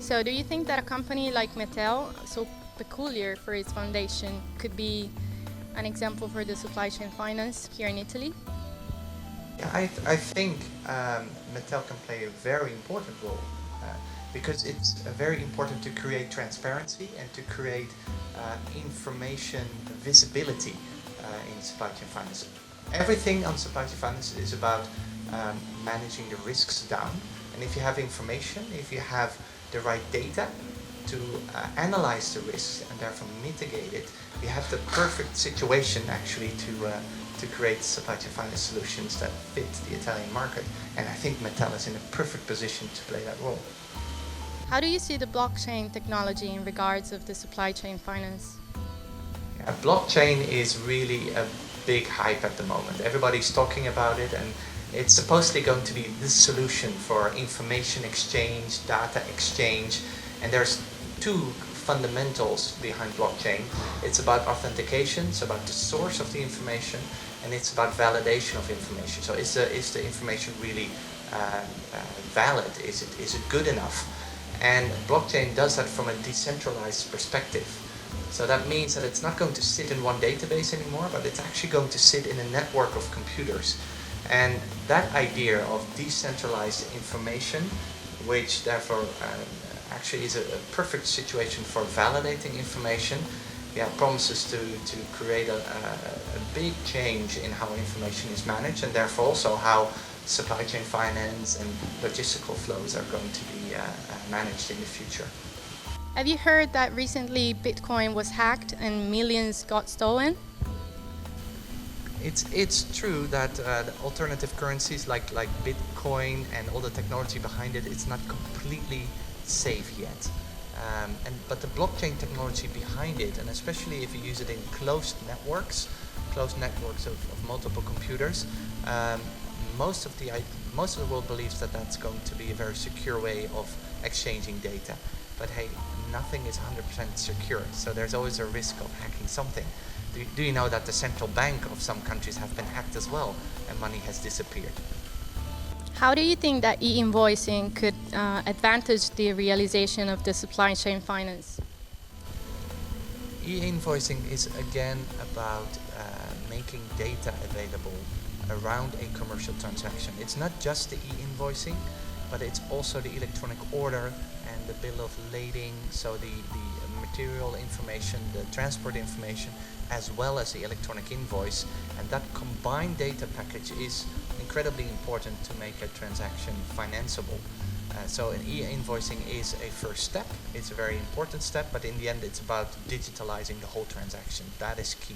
So do you think that a company like Metel, so peculiar for its foundation, could be an example for the supply chain finance here in Italy? Yeah, I think Metel can play a very important role because it's very important to create transparency and to create information visibility in supply chain finance. Everything on supply chain finance is about managing the risks down. And if you have information, if you have the right data to analyze the risks and therefore mitigate it, you have the perfect situation actually to create supply chain finance solutions that fit the Italian market. And I think Metel is in a perfect position to play that role. How do you see the blockchain technology in regards of the supply chain finance? Yeah, blockchain is really a big hype at the moment. Everybody's talking about it, and it's supposedly going to be the solution for information exchange, data exchange, and there's two fundamentals behind blockchain. It's about authentication, it's about the source of the information, and it's about validation of information. So is the information really valid? Is it good enough? And blockchain does that from a decentralized perspective. So that means that it's not going to sit in one database anymore, but it's actually going to sit in a network of computers. And that idea of decentralized information, which therefore actually is a perfect situation for validating information, promises to create a big change in how information is managed, and therefore also how supply chain finance and logistical flows are going to be managed in the future. Have you heard that recently Bitcoin was hacked and millions got stolen? It's true that the alternative currencies like Bitcoin and all the technology behind it, it's not completely safe yet. But the blockchain technology behind it, and especially if you use it in closed networks of multiple computers, most of the world believes that that's going to be a very secure way of exchanging data. But hey, nothing is 100% secure, so there's always a risk of hacking something. Do you know that the central bank of some countries have been hacked as well, and money has disappeared? How do you think that e-invoicing could advantage the realization of the supply chain finance? E-invoicing is again about making data available around a commercial transaction. It's not just the e-invoicing, but it's also the electronic order and the bill of lading, so the material information, the transport information, as well as the electronic invoice. And that combined data package is incredibly important to make a transaction financeable. So an e-invoicing is a first step. It's a very important step, but in the end it's about digitalizing the whole transaction. That is key.